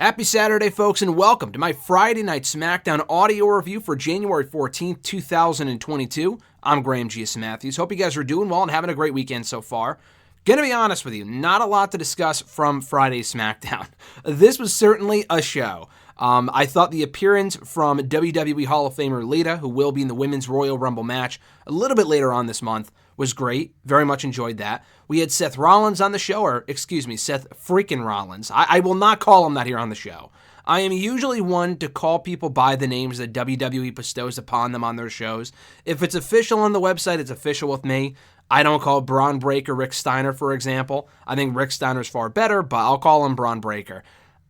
Happy Saturday, folks, and welcome to my Friday Night SmackDown audio review for January 14th, 2022. I'm Graham G.S. Matthews. Hope you guys are doing well and having a great weekend so far. Gonna be honest with you, not a lot to discuss from Friday's SmackDown. This was certainly a show. I thought the appearance from WWE Hall of Famer Lita, who will be in the Women's Royal Rumble match a little bit later on this month, was great. Very much enjoyed that. We had Seth Rollins on the show, or excuse me, Seth freaking Rollins. I will not call him that here on the show. I am usually one to call people by the names that WWE bestows upon them on their shows. If it's official on the website, it's official with me. I don't call Braun Breaker Rick Steiner, for example. I think Rick Steiner's far better, but I'll call him Braun Breaker.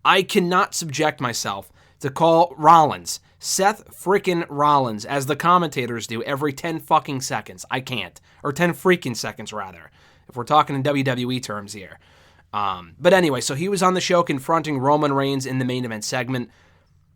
I cannot subject myself to call Rollins Seth freaking Rollins, as the commentators do, every 10 fucking seconds. I can't. Or 10 freaking seconds, rather, if we're talking in WWE terms here. But anyway, so he was on the show confronting Roman Reigns in the main event segment.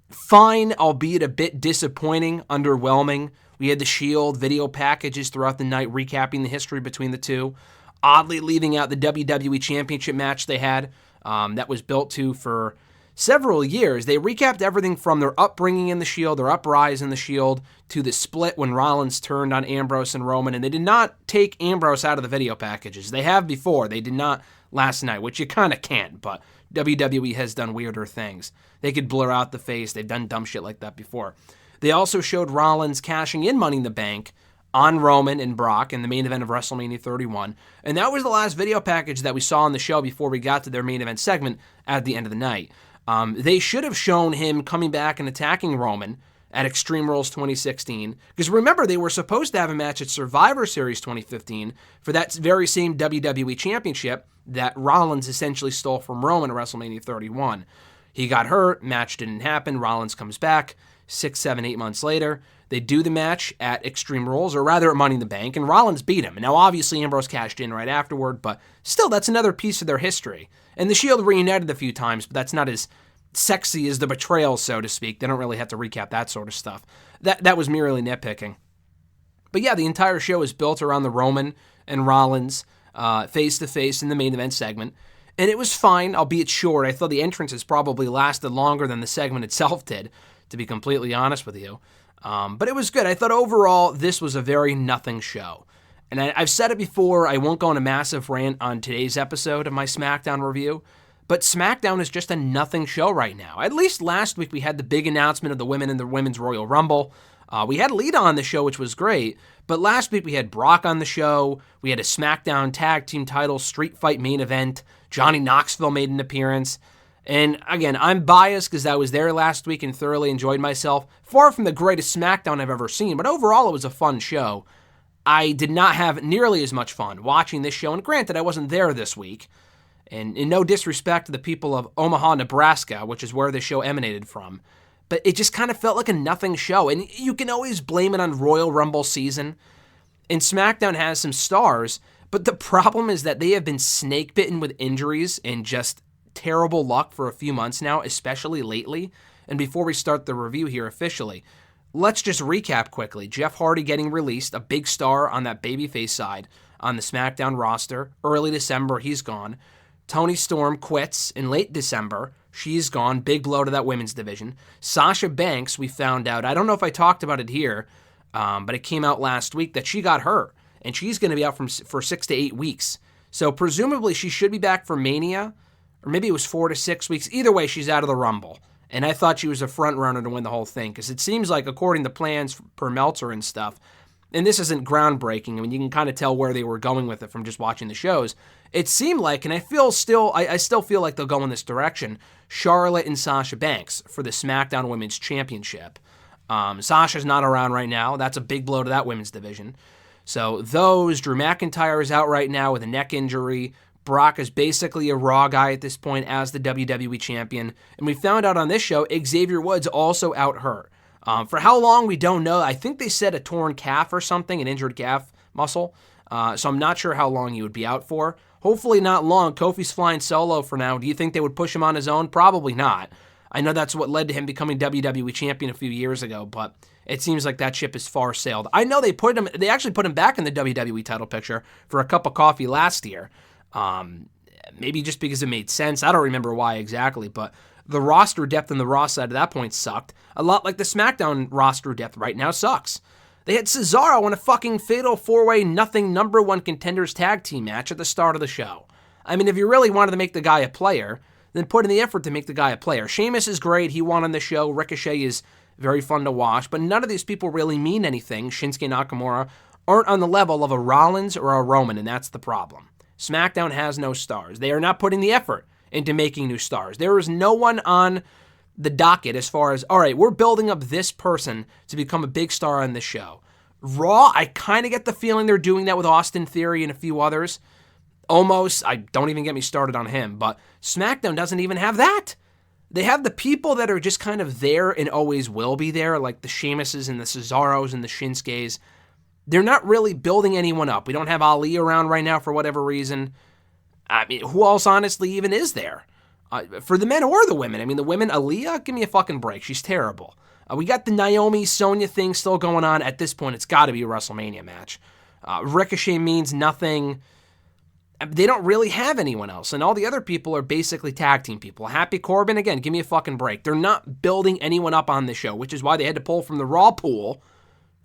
Fine, albeit a bit disappointing, underwhelming. We had the Shield video packages throughout the night recapping the history between the two. Oddly leaving out the WWE Championship match they had that was built to for several years. They recapped everything from their upbringing in the Shield, their uprise in the Shield, to the split when Rollins turned on Ambrose and Roman, and they did not take Ambrose out of the video packages. They have before. They did not last night, which you kind of can't, but WWE has done weirder things. They could blur out the face. They've done dumb shit like that before. They also showed Rollins cashing in Money in the Bank on Roman and Brock in the main event of WrestleMania 31, and that was the last video package that we saw on the show before we got to their main event segment at the end of the night. They should have shown him coming back and attacking Roman at Extreme Rules 2016, because remember, they were supposed to have a match at Survivor Series 2015 for that very same WWE Championship that Rollins essentially stole from Roman at WrestleMania 31. He got hurt, match didn't happen, Rollins comes back 6, 7, 8 months later. They do the match at Extreme Rules, or rather at Money in the Bank, and Rollins beat him. And now, obviously, Ambrose cashed in right afterward, but still, that's another piece of their history. And the Shield reunited a few times, but that's not as sexy as the betrayal, so to speak. They don't really have to recap that sort of stuff. That was merely nitpicking. But yeah, the entire show is built around the Roman and Rollins face-to-face in the main event segment. And it was fine, albeit short. I thought the entrances probably lasted longer than the segment itself did, to be completely honest with you. But it was good. I thought overall this was a very nothing show. And I've said it before, I won't go on a massive rant on today's episode of my SmackDown review, but SmackDown is just a nothing show right now. At least last week we had the big announcement of the women in the Women's Royal Rumble. We had Lita on the show, which was great, but last week we had Brock on the show. We had a SmackDown Tag Team title Street Fight main event. Johnny Knoxville made an appearance. And again, I'm biased because I was there last week and thoroughly enjoyed myself. Far from the greatest SmackDown I've ever seen, but overall it was a fun show. I did not have nearly as much fun watching this show, and granted, I wasn't there this week. And in no disrespect to the people of Omaha, Nebraska, which is where the show emanated from, but it just kind of felt like a nothing show. And you can always blame it on Royal Rumble season. And SmackDown has some stars, but the problem is that they have been snake bitten with injuries and just terrible luck for a few months now, especially lately. And before we start the review here officially, let's just recap quickly. Jeff Hardy getting released, a big star on that babyface side on the SmackDown roster. Early December, he's gone. Toni Storm quits in late December. She's gone. Big blow to that women's division. Sasha Banks, we found out, I don't know if I talked about it here, but it came out last week that she got hurt, and she's going to be out for 6 to 8 weeks. So presumably she should be back for Mania, or maybe it was 4 to 6 weeks. Either way, she's out of the Rumble. And I thought she was a front runner to win the whole thing, because it seems like, according to plans per Meltzer and stuff, and this isn't groundbreaking, I mean, you can kind of tell where they were going with it from just watching the shows. It seemed like, and I still feel like they'll go in this direction, Charlotte and Sasha Banks for the SmackDown Women's Championship. Sasha's not around right now. That's a big blow to that women's division. So Drew McIntyre is out right now with a neck injury. Brock is basically a Raw guy at this point as the WWE Champion. And we found out on this show, Xavier Woods also out hurt. For how long, we don't know. I think they said a torn calf or something, an injured calf muscle. So I'm not sure how long he would be out for. Hopefully not long. Kofi's flying solo for now. Do you think they would push him on his own? Probably not. I know that's what led to him becoming WWE Champion a few years ago, but it seems like that ship is far sailed. I know they actually put him back in the WWE title picture for a cup of coffee last year. Maybe just because it made sense. I don't remember why exactly, but The roster depth on the Raw side at that point sucked. A lot like the SmackDown roster depth right now sucks. They had Cesaro in a fucking fatal 4-way nothing number one contenders tag team match at the start of the show. I mean, if you really wanted to make the guy a player, then put in the effort to make the guy a player. Sheamus is great. He won on the show. Ricochet is very fun to watch, but none of these people really mean anything. Shinsuke and Nakamura aren't on the level of a Rollins or a Roman, and that's the problem. SmackDown has no stars. They are not putting the effort into making new stars. There is no one on the docket as far as, all right, we're building up this person to become a big star on the show. Raw, I kind of get the feeling they're doing that with Austin Theory and a few others. Almost, I don't even get me started on him, but SmackDown doesn't even have that. They have the people that are just kind of there and always will be there, like the Sheamuses and the Cesaros and the Shinskes. They're not really building anyone up. We don't have Ali around right now for whatever reason. I mean, who else honestly even is there? For the men or the women. I mean, the women, Aaliyah, give me a fucking break. She's terrible. We got the Naomi, Sonya thing still going on. At this point, it's got to be a WrestleMania match. Ricochet means nothing. They don't really have anyone else. And all the other people are basically tag team people. Happy Corbin, again, give me a fucking break. They're not building anyone up on the show, which is why they had to pull from the Raw pool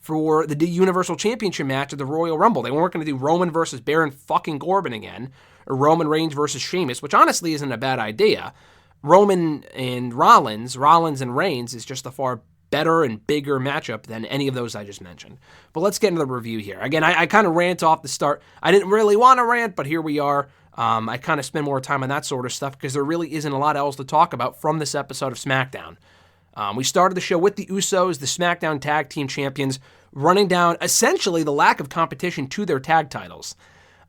for the Universal Championship match at the Royal Rumble. They weren't going to do Roman versus Baron fucking Corbin again, or Roman Reigns versus Sheamus, which honestly isn't a bad idea. Roman and Rollins and Reigns is just a far better and bigger matchup than any of those I just mentioned. But let's get into the review here. Again, I kind of rant off the start. I didn't really want to rant, but here we are. I kind of spend more time on that sort of stuff because there really isn't a lot else to talk about from this episode of SmackDown. We started the show with the Usos, the SmackDown Tag Team Champions, running down essentially the lack of competition to their tag titles.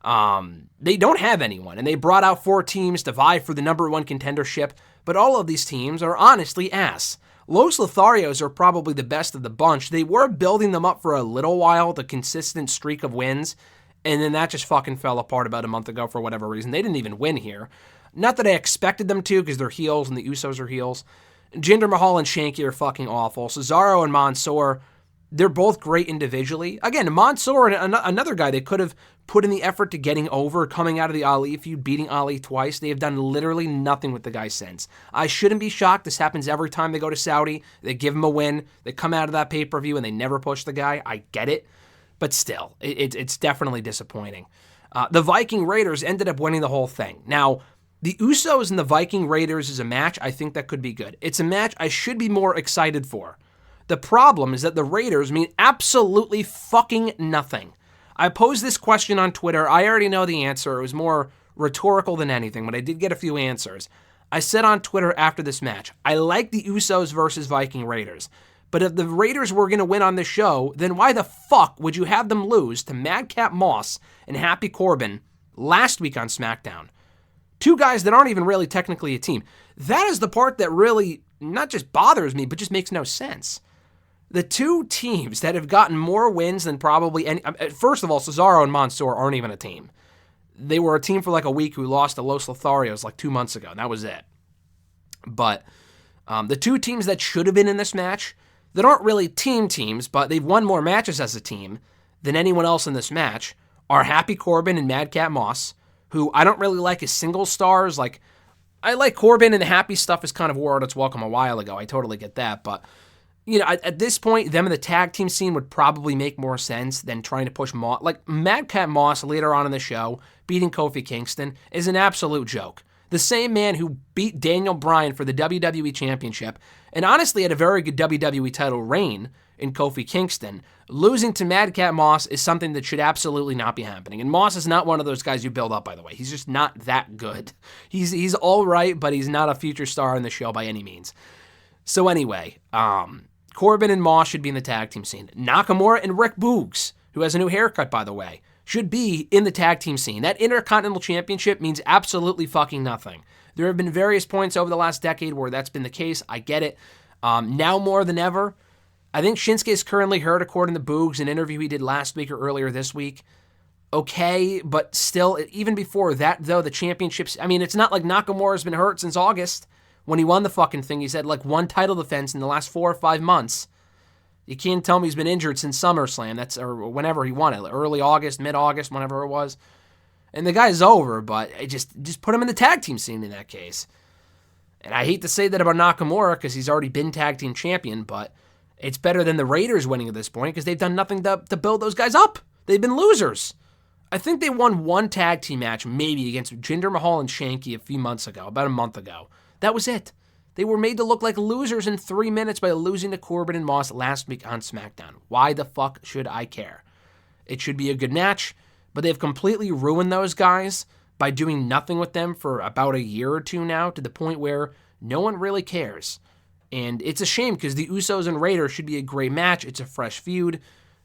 They don't have anyone, and they brought out 4 teams to vie for the number one contendership, but all of these teams are honestly ass. Los Lotharios are probably the best of the bunch. They were building them up for a little while, the consistent streak of wins, and then that just fucking fell apart about a month ago for whatever reason. They didn't even win here. Not that I expected them to, because they're heels and the Usos are heels. Jinder Mahal and Shanky are fucking awful. Cesaro and Monsoor, they're both great individually. Again, Monsoor, another guy they could have put in the effort to getting over, coming out of the Ali feud, beating Ali twice. They have done literally nothing with the guy since. I shouldn't be shocked. This happens every time they go to Saudi. They give him a win. They come out of that pay-per-view and they never push the guy. I get it. But still, it's definitely disappointing. The Viking Raiders ended up winning the whole thing. Now, the Usos and the Viking Raiders is a match I think that could be good. It's a match I should be more excited for. The problem is that the Raiders mean absolutely fucking nothing. I posed this question on Twitter. I already know the answer. It was more rhetorical than anything, but I did get a few answers. I said on Twitter after this match, I like the Usos versus Viking Raiders. But if the Raiders were going to win on this show, then why the fuck would you have them lose to Madcap Moss and Happy Corbin last week on SmackDown? 2 guys that aren't even really technically a team. That is the part that really not just bothers me, but just makes no sense. The 2 teams that have gotten more wins than probably any... First of all, Cesaro and Monsoor aren't even a team. They were a team for like a week who lost to Los Lotharios like 2 months ago, and that was it. But the 2 teams that should have been in this match, that aren't really teams, but they've won more matches as a team than anyone else in this match, are Happy Corbin and Madcap Moss, who I don't really like as single stars. Like, I like Corbin, and the Happy stuff is kind of wore out its welcome a while ago. I totally get that, but... You know, at this point, them in the tag team scene would probably make more sense than trying to push Moss. Like, Madcap Moss later on in the show, beating Kofi Kingston, is an absolute joke. The same man who beat Daniel Bryan for the WWE Championship, and honestly had a very good WWE title reign in Kofi Kingston, losing to Madcap Moss is something that should absolutely not be happening. And Moss is not one of those guys you build up, by the way. He's just not that good. He's all right, but he's not a future star in the show by any means. So anyway, Corbin and Moss should be in the tag team scene. Nakamura and Rick Boogs, who has a new haircut, by the way, should be in the tag team scene. That Intercontinental Championship means absolutely fucking nothing. There have been various points over the last decade where that's been the case. I get it. Now more than ever, I think Shinsuke is currently hurt, according to Boogs, an interview he did last week or earlier this week. Okay, but still, even before that, though, the championships... I mean, it's not like Nakamura's been hurt since August. When he won the fucking thing, he's had like 1 title defense in the last 4 or 5 months. You can't tell me he's been injured since SummerSlam, or whenever he won it, early August, mid-August, whenever it was. And the guy's over, but just put him in the tag team scene in that case. And I hate to say that about Nakamura because he's already been tag team champion, but it's better than the Raiders winning at this point because they've done nothing to build those guys up. They've been losers. I think they won one tag team match maybe against Jinder Mahal and Shanky a few months ago, about a month ago. That was it. They were made to look like losers in 3 minutes by losing to Corbin and Moss last week on SmackDown. Why the fuck should I care? It should be a good match, but they've completely ruined those guys by doing nothing with them for about a year or two now, to the point where no one really cares. And it's a shame because the Usos and Raiders should be a great match. It's a fresh feud,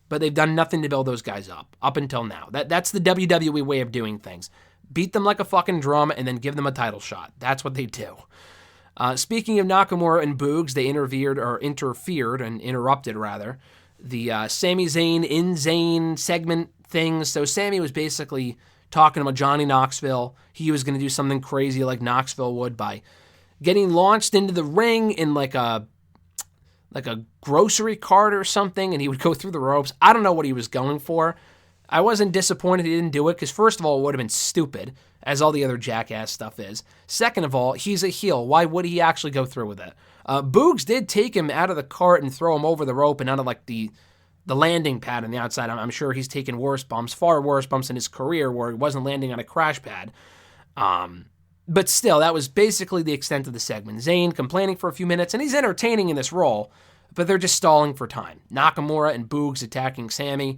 but they've done nothing to build those guys up until now. That's the WWE way of doing things. Beat them like a fucking drum and then give them a title shot. That's what they do. Speaking of Nakamura and Boogs, they interfered and interrupted the Sami Zayn in Zayn segment things. So Sami was basically talking about Johnny Knoxville. He was going to do something crazy like Knoxville would by getting launched into the ring in like a grocery cart or something, and he would go through the ropes. I don't know what he was going for. I wasn't disappointed he didn't do it because, first of all, it would have been stupid, as all the other jackass stuff is. Second of all, he's a heel. Why would he actually go through with it? Boogs did take him out of the cart and throw him over the rope and out of like the landing pad on the outside. I'm sure he's taken worse bumps, far worse bumps in his career where he wasn't landing on a crash pad. But still, that was basically the extent of the segment. Zayn complaining for a few minutes, and he's entertaining in this role, but they're just stalling for time. Nakamura and Boogs attacking Sami,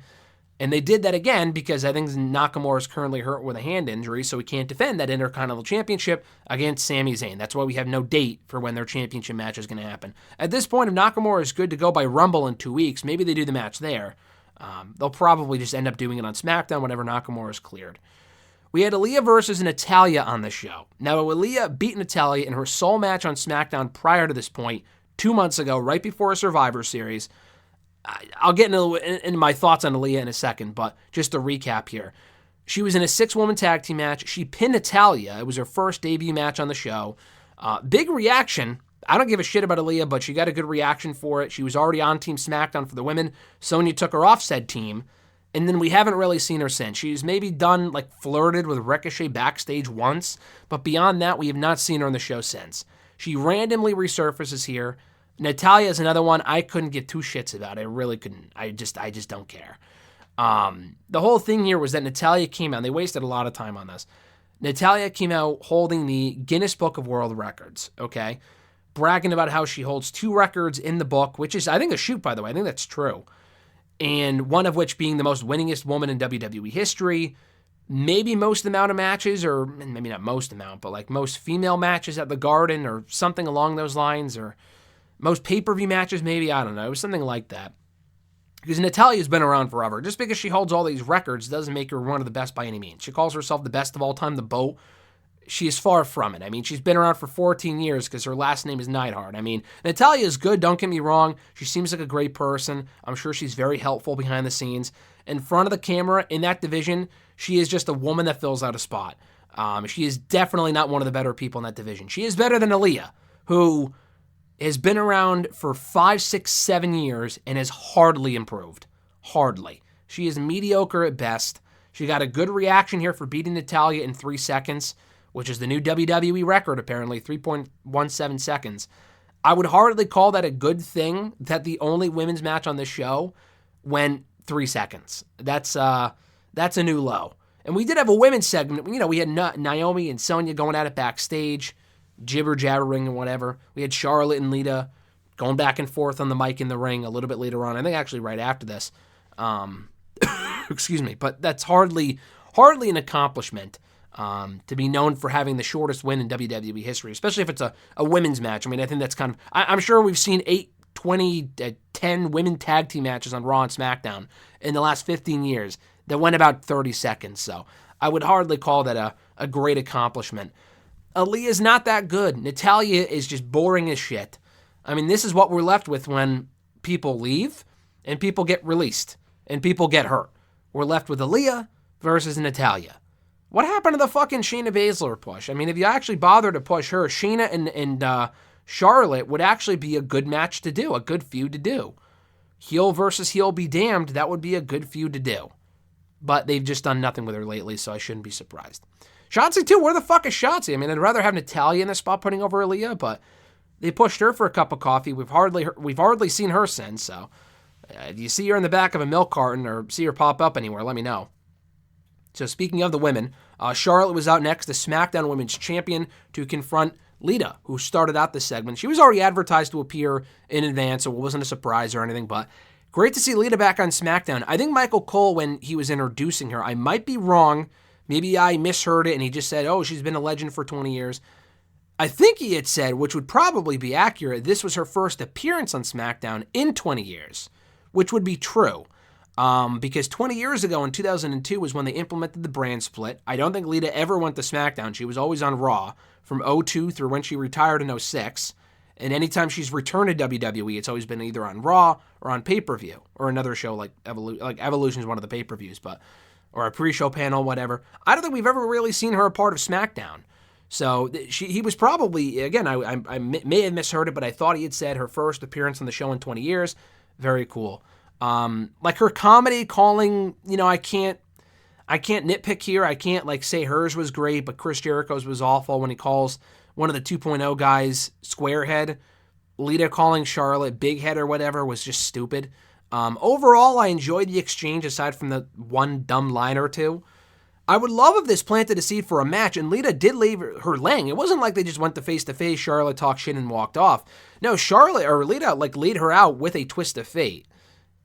and they did that again because I think Nakamura is currently hurt with a hand injury, so he can't defend that Intercontinental Championship against Sami Zayn. That's why we have no date for when their championship match is going to happen. At this point, if Nakamura is good to go by Rumble in 2 weeks, maybe they do the match there. They'll probably just end up doing it on SmackDown whenever Nakamura is cleared. We had Aaliyah versus Natalya on the show. Now, Aaliyah beat Natalya in her sole match on SmackDown prior to this point, 2 months ago, right before a Survivor Series. I'll get into my thoughts on Aaliyah in a second, but just to recap here. She was in a 6-woman tag team match. She pinned Natalya. It was her first debut match on the show. Big reaction. I don't give a shit about Aaliyah, but she got a good reaction for it. She was already on Team SmackDown for the women. Sonya took her off said team. And then we haven't really seen her since. She's maybe flirted with Ricochet backstage once, but beyond that, we have not seen her on the show since. She randomly resurfaces here. Natalya is another one I couldn't give two shits about. I really couldn't. I just don't care. The whole thing here was that Natalya came out. They wasted a lot of time on this. Natalya came out holding the Guinness Book of World Records, okay? Bragging about how she holds 2 records in the book, which is, I think, a shoot, by the way. I think that's true. And one of which being the most winningest woman in WWE history, maybe most amount of matches, or maybe not most amount, but like most female matches at the Garden or something along those lines, or most pay-per-view matches, maybe, I don't know. It was something like that. Because Natalya's been around forever. Just because she holds all these records doesn't make her one of the best by any means. She calls herself the best of all time, the BOAT. She is far from it. I mean, she's been around for 14 years because her last name is Neidhart. I mean, Natalya is good, don't get me wrong. She seems like a great person. I'm sure she's very helpful behind the scenes. In front of the camera, in that division, she is just a woman that fills out a spot. She is definitely not one of the better people in that division. She is better than Aaliyah, who has been around for 5, 6, 7 years and has hardly improved. Hardly. She is mediocre at best. She got a good reaction here for beating Natalya in 3 seconds, which is the new WWE record, apparently, 3.17 seconds. I would hardly call that a good thing that the only women's match on the show went 3 seconds. That's a new low. And we did have a women's segment. You know, we had Naomi and Sonya going at it backstage, jibber-jabbering and whatever. We had Charlotte and Lita going back and forth on the mic in the ring a little bit later on. I think actually right after this. Excuse me. But that's hardly an accomplishment. To be known for having the shortest win in WWE history, especially if it's a women's match. I mean, I think that's kind of... I'm sure we've seen 8, 20, 10 women tag team matches on Raw and SmackDown in the last 15 years that went about 30 seconds, so I would hardly call that a great accomplishment. Aaliyah's not that good. Natalya is just boring as shit. I mean, this is what we're left with when people leave and people get released and people get hurt. We're left with Aaliyah versus Natalya. What happened to the fucking Shayna Baszler push? I mean, if you actually bother to push her, Shayna and Charlotte would actually be a good match to do, a good feud to do. Heel versus heel be damned, that would be a good feud to do. But they've just done nothing with her lately, so I shouldn't be surprised. Shotzi too, where the fuck is Shotzi? I mean, I'd rather have Natalya in the spot putting over Aaliyah, but they pushed her for a cup of coffee. We've hardly seen her since, so if you see her in the back of a milk carton or see her pop up anywhere, let me know. So speaking of the women, Charlotte was out next, the SmackDown Women's Champion, to confront Lita, who started out this segment. She was already advertised to appear in advance, so it wasn't a surprise or anything, but great to see Lita back on SmackDown. I think Michael Cole, when he was introducing her, I might be wrong, maybe I misheard it and he just said, oh, she's been a legend for 20 years. I think he had said, which would probably be accurate, this was her first appearance on SmackDown in 20 years, which would be true. Because 20 years ago in 2002 was when they implemented the brand split. I don't think Lita ever went to SmackDown. She was always on Raw from 02 through when she retired in 06. And anytime she's returned to WWE, it's always been either on Raw or on pay-per-view or another show like Evolution is one of the pay-per-views, or a pre-show panel, whatever. I don't think we've ever really seen her a part of SmackDown. So he was probably, again, I may have misheard it, but I thought he had said her first appearance on the show in 20 years. Very cool. Like her comedy calling, I can't nitpick here. I can't say hers was great, but Chris Jericho's was awful when he calls one of the 2.0 guys squarehead. Lita calling Charlotte big head or whatever was just stupid. Overall, I enjoyed the exchange aside from the one dumb line or two. I would love if this planted a seed for a match, and Lita did leave her laying. It wasn't like they just went to face-to-face, Charlotte talked shit and walked off. No, Lita laid her out with a twist of fate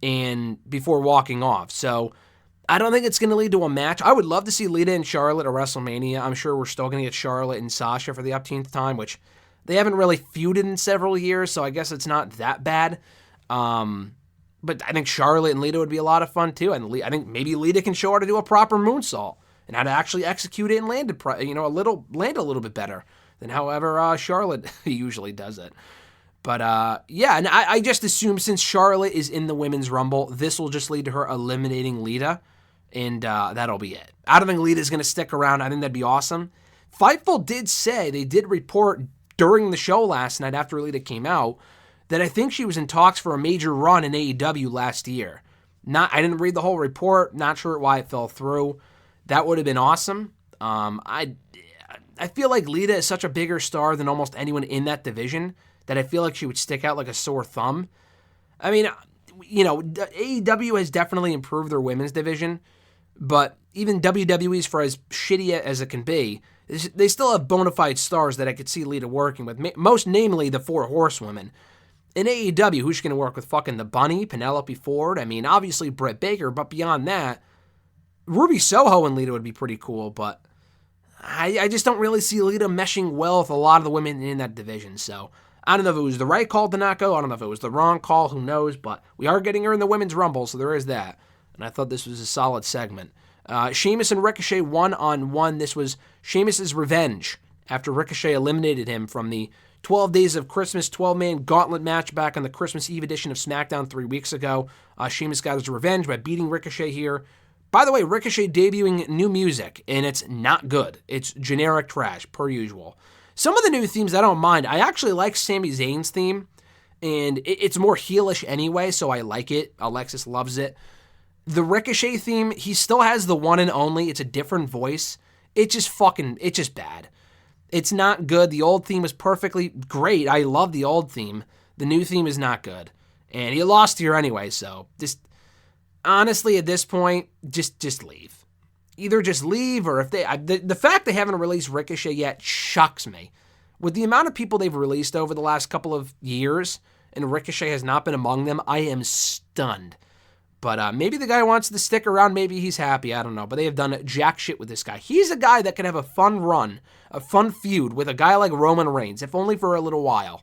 and before walking off. So I don't think it's going to lead to a match. I would love to see Lita and Charlotte at WrestleMania. I'm sure we're still going to get Charlotte and Sasha for the upteenth time, which they haven't really feuded in several years, so I guess it's not that bad. But I think Charlotte and Lita would be a lot of fun too. And I think maybe Lita can show her to do a proper moonsault and how to actually execute it and land it, a little bit better than however Charlotte usually does it. But and I just assume since Charlotte is in the Women's Rumble, this will just lead to her eliminating Lita, and that'll be it. I don't think Lita's going to stick around. I think that'd be awesome. Fightful did say, they did report during the show last night after Lita came out, that I think she was in talks for a major run in AEW last year. I didn't read the whole report, not sure why it fell through. That would have been awesome. I feel like Lita is such a bigger star than almost anyone in that division that I feel like she would stick out like a sore thumb. I mean, AEW has definitely improved their women's division, but even WWE's, for as shitty as it can be, they still have bona fide stars that I could see Lita working with, most namely the Four Horsewomen. In AEW, who's she going to work with? Fucking the Bunny, Penelope Ford? I mean, obviously Britt Baker, but beyond that, Ruby Soho and Lita would be pretty cool, but I just don't really see Lita meshing well with a lot of the women in that division, so I don't know if it was the right call to not go, I don't know if it was the wrong call, who knows, but we are getting her in the Women's Rumble, so there is that, and I thought this was a solid segment. Sheamus and Ricochet 1-on-1. This was Sheamus' revenge after Ricochet eliminated him from the 12 Days of Christmas 12-man gauntlet match back on the Christmas Eve edition of SmackDown 3 weeks ago. Sheamus got his revenge by beating Ricochet here. By the way, Ricochet debuting new music, and it's not good. It's generic trash, per usual. Some of the new themes I don't mind. I actually like Sami Zayn's theme, and it's more heelish anyway, so I like it. Alexis loves it. The Ricochet theme, he still has the one and only. It's a different voice. It's just bad. It's not good. The old theme was perfectly great. I love the old theme. The new theme is not good. And he lost here anyway, so just honestly at this point, just leave. Either just leave, or if the fact they haven't released Ricochet yet shocks me. With the amount of people they've released over the last couple of years, and Ricochet has not been among them, I am stunned. But maybe the guy wants to stick around. Maybe he's happy. I don't know. But they have done jack shit with this guy. He's a guy that could have a fun run, a fun feud with a guy like Roman Reigns, if only for a little while.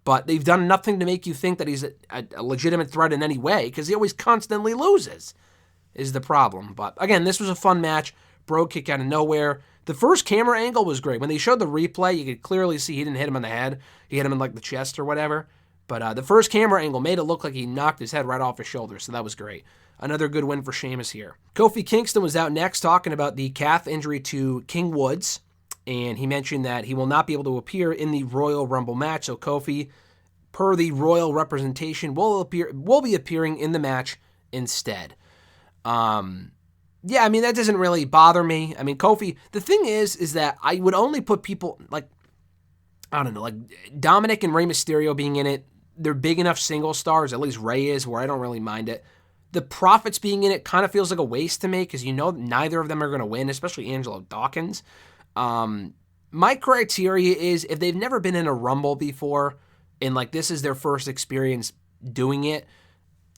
But they've done nothing to make you think that he's a legitimate threat in any way, because he always constantly loses, is the problem. But again, this was a fun match. Bro kick out of nowhere. The first camera angle was great. When they showed the replay, you could clearly see he didn't hit him on the head. He hit him in like the chest or whatever. But the first camera angle made it look like he knocked his head right off his shoulder, so that was great. Another good win for Sheamus here. Kofi Kingston was out next talking about the calf injury to King Woods, and he mentioned that he will not be able to appear in the Royal Rumble match, so Kofi, per the Royal representation, will be appearing in the match instead. Yeah, I mean, that doesn't really bother me. I mean, Kofi, the thing is that I would only put people like, I don't know, like Dominic and Rey Mysterio being in it. They're big enough single stars, at least Rey is, where I don't really mind it. The Profits being in it kind of feels like a waste to me because you know neither of them are going to win, especially Angelo Dawkins. My criteria is if they've never been in a Rumble before and like this is their first experience doing it,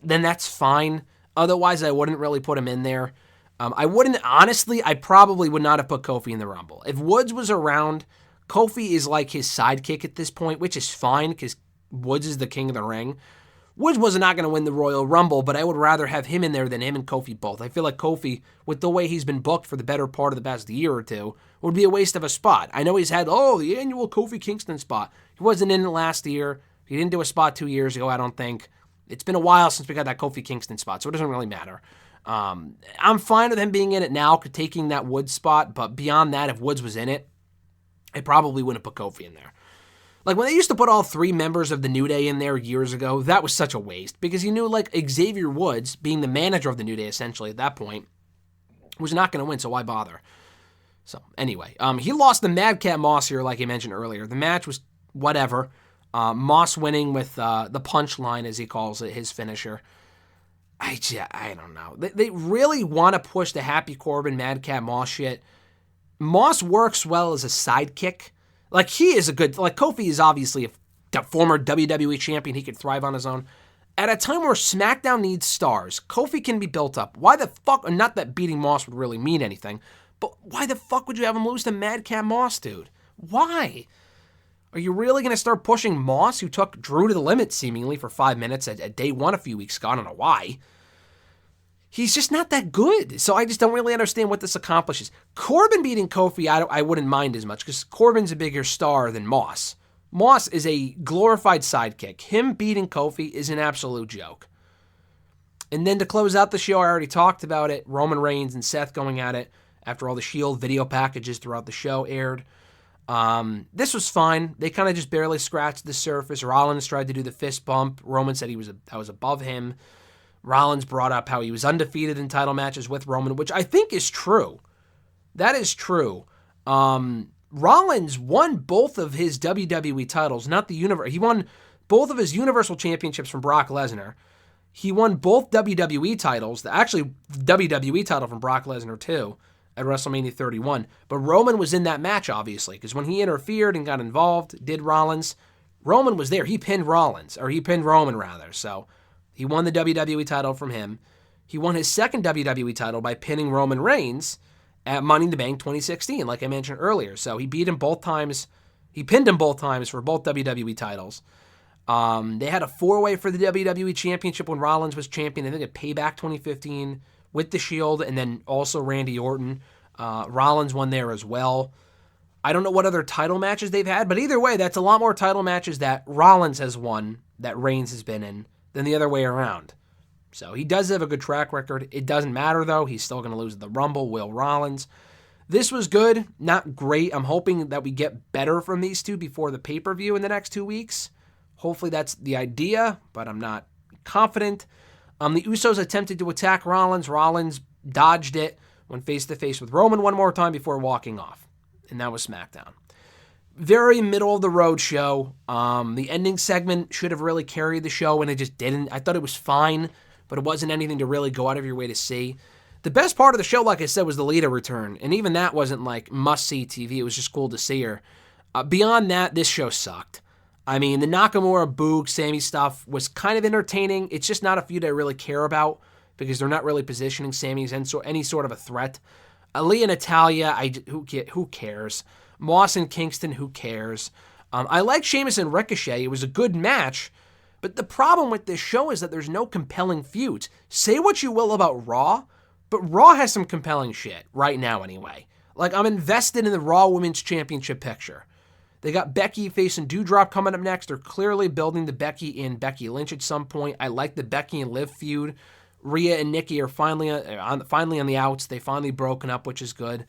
then that's fine. Otherwise, I wouldn't really put him in there. I probably would not have put Kofi in the Rumble. If Woods was around, Kofi is like his sidekick at this point, which is fine because Woods is the king of the ring. Woods was not going to win the Royal Rumble, but I would rather have him in there than him and Kofi both. I feel like Kofi, with the way he's been booked for the better part of the past year or two, would be a waste of a spot. I know he's had, the annual Kofi Kingston spot. He wasn't in it last year. He didn't do a spot 2 years ago, I don't think. It's been a while since we got that Kofi Kingston spot, so it doesn't really matter. I'm fine with him being in it now, taking that Woods spot, but beyond that, if Woods was in it, I probably wouldn't put Kofi in there. Like when they used to put all 3 members of the New Day in there years ago, that was such a waste because you knew like Xavier Woods, being the manager of the New Day essentially at that point, was not going to win, so why bother? So anyway, he lost the Madcap Moss here, like I mentioned earlier. The match was whatever. Moss winning with the punchline, as he calls it, his finisher. I don't know. They really want to push the Happy Corbin, Madcap Moss shit. Moss works well as a sidekick. Like, he is a good... Like, Kofi is obviously a former WWE champion. He could thrive on his own. At a time where SmackDown needs stars, Kofi can be built up. Why the fuck... Not that beating Moss would really mean anything, but why the fuck would you have him lose to Madcap Moss, dude? Why? Are you really going to start pushing Moss, who took Drew to the limit, seemingly, for 5 minutes at day 1 a few weeks ago? I don't know why. He's just not that good. So I just don't really understand what this accomplishes. Corbin beating Kofi, I wouldn't mind as much because Corbin's a bigger star than Moss. Moss is a glorified sidekick. Him beating Kofi is an absolute joke. And then to close out the show, I already talked about it. Roman Reigns and Seth going at it after all the Shield video packages throughout the show aired. This was fine. They kind of just barely scratched the surface. Rollins tried to do the fist bump. Roman said I was above him. Rollins brought up how he was undefeated in title matches with Roman, which I think is true. That is true. Rollins won both of his WWE titles, not the Universal. He won both of his Universal Championships from Brock Lesnar. He won both WWE titles, actually WWE title from Brock Lesnar too, at WrestleMania 31. But Roman was in that match, obviously, because when he interfered and got involved, did Rollins, Roman was there. He pinned Roman rather, so... He won the WWE title from him. He won his second WWE title by pinning Roman Reigns at Money in the Bank 2016, like I mentioned earlier. So he beat him both times. He pinned him both times for both WWE titles. They had a 4-way for the WWE Championship when Rollins was champion. I think at Payback 2015 with the Shield and then also Randy Orton. Rollins won there as well. I don't know what other title matches they've had, but either way, that's a lot more title matches that Rollins has won that Reigns has been in than the other way around. So he does have a good track record. It doesn't matter, though. He's still going to lose the Rumble, Will Rollins. This was good, not great. I'm hoping that we get better from these two before the pay-per-view in the next 2 weeks. Hopefully that's the idea, but I'm not confident. The Usos attempted to attack Rollins. Rollins dodged it, went face-to-face with Roman one more time before walking off. And that was SmackDown. Very middle-of-the-road show. The ending segment should have really carried the show, and it just didn't. I thought it was fine, but it wasn't anything to really go out of your way to see. The best part of the show, like I said, was the Lita return, and even that wasn't like must-see TV. It was just cool to see her. Beyond that, this show sucked. I mean, the Nakamura, Boog, Sami stuff was kind of entertaining. It's just not a feud I really care about because they're not really positioning Sami as any sort of a threat. Aliyah and Natalya, who cares? Moss and Kingston, who cares? I like Sheamus and Ricochet. It was a good match, but the problem with this show is that there's no compelling feuds. Say what you will about Raw, but Raw has some compelling shit right now anyway. Like, I'm invested in the Raw Women's Championship picture. They got Becky facing Doudrop coming up next. They're clearly building the Becky and Becky Lynch at some point. I like the Becky and Liv feud. Rhea and Nikki are finally on the outs. They finally broken up, which is good.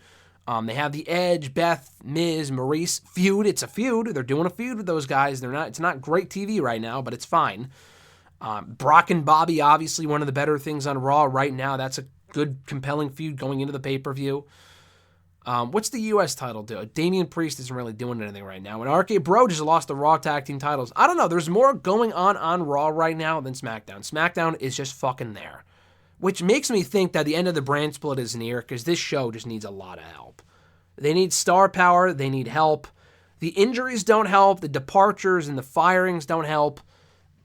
They have the Edge, Beth, Miz, Maurice feud. It's a feud. They're doing a feud with those guys. It's not great TV right now, but it's fine. Brock and Bobby, obviously one of the better things on Raw right now. That's a good, compelling feud going into the pay-per-view. What's the U.S. title do? Damian Priest isn't really doing anything right now. And RK Bro just lost the Raw Tag Team titles. I don't know. There's more going on Raw right now than SmackDown. SmackDown is just fucking there. Which makes me think that the end of the brand split is near, because this show just needs a lot of help. They need star power. They need help. The injuries don't help. The departures and the firings don't help.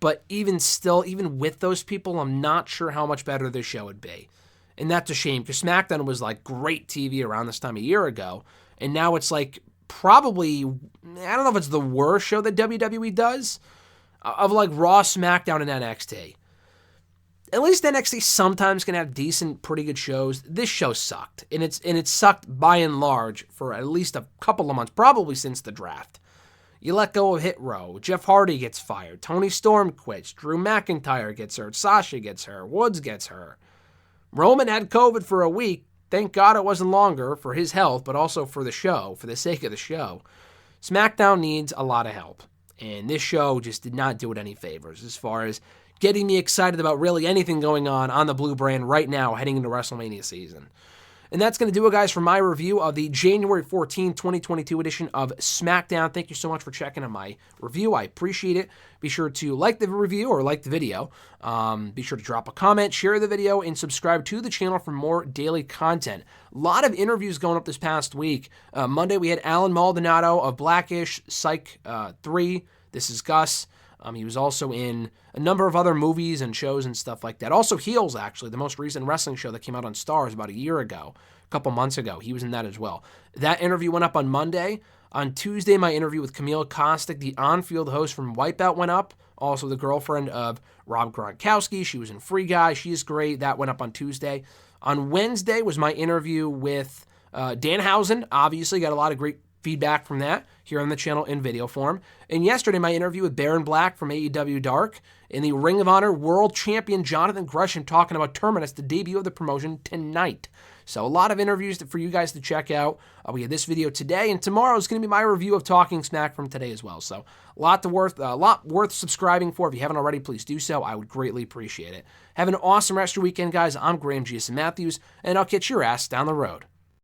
But even still, even with those people, I'm not sure how much better this show would be. And that's a shame, because SmackDown was like great TV around this time a year ago. And now it's like probably, I don't know if it's the worst show that WWE does, of like Raw, SmackDown, and NXT. At least NXT sometimes can have decent, pretty good shows. This show sucked. And it sucked by and large for at least a couple of months, probably since the draft. You let go of Hit Row. Jeff Hardy gets fired. Tony Storm quits. Drew McIntyre gets hurt. Sasha gets hurt. Woods gets hurt. Roman had COVID for a week. Thank God it wasn't longer for his health, but also for the show, for the sake of the show. SmackDown needs a lot of help. And this show just did not do it any favors as far as getting me excited about really anything going on the Blue brand right now heading into WrestleMania season. And that's going to do it, guys, for my review of the January 14, 2022 edition of SmackDown. Thank you so much for checking out my review. I appreciate it. Be sure to like the review or like the video. Be sure to drop a comment, share the video, and subscribe to the channel for more daily content. A lot of interviews going up this past week. Monday, we had Alan Maldonado of Blackish, Psych 3. This is Gus. He was also in a number of other movies and shows and stuff like that. Also Heels, actually, the most recent wrestling show that came out on Starz about a year ago, a couple months ago. He was in that as well. That interview went up on Monday. On Tuesday, my interview with Camille Kostick, the on-field host from Wipeout, went up. Also the girlfriend of Rob Gronkowski. She was in Free Guy. She's great. That went up on Tuesday. On Wednesday was my interview with Danhausen. Obviously, got a lot of great feedback from that here on the channel in video form. And yesterday, my interview with Baron Black from AEW Dark and the Ring of Honor World Champion Jonathan Gresham talking about Terminus, the debut of the promotion tonight. So a lot of interviews for you guys to check out. We had this video today, and tomorrow is going to be my review of Talking Smack from today as well. So a lot worth subscribing for. If you haven't already, please do so. I would greatly appreciate it. Have an awesome rest of your weekend, guys. I'm Graham G.S. Matthews, and I'll catch your ass down the road.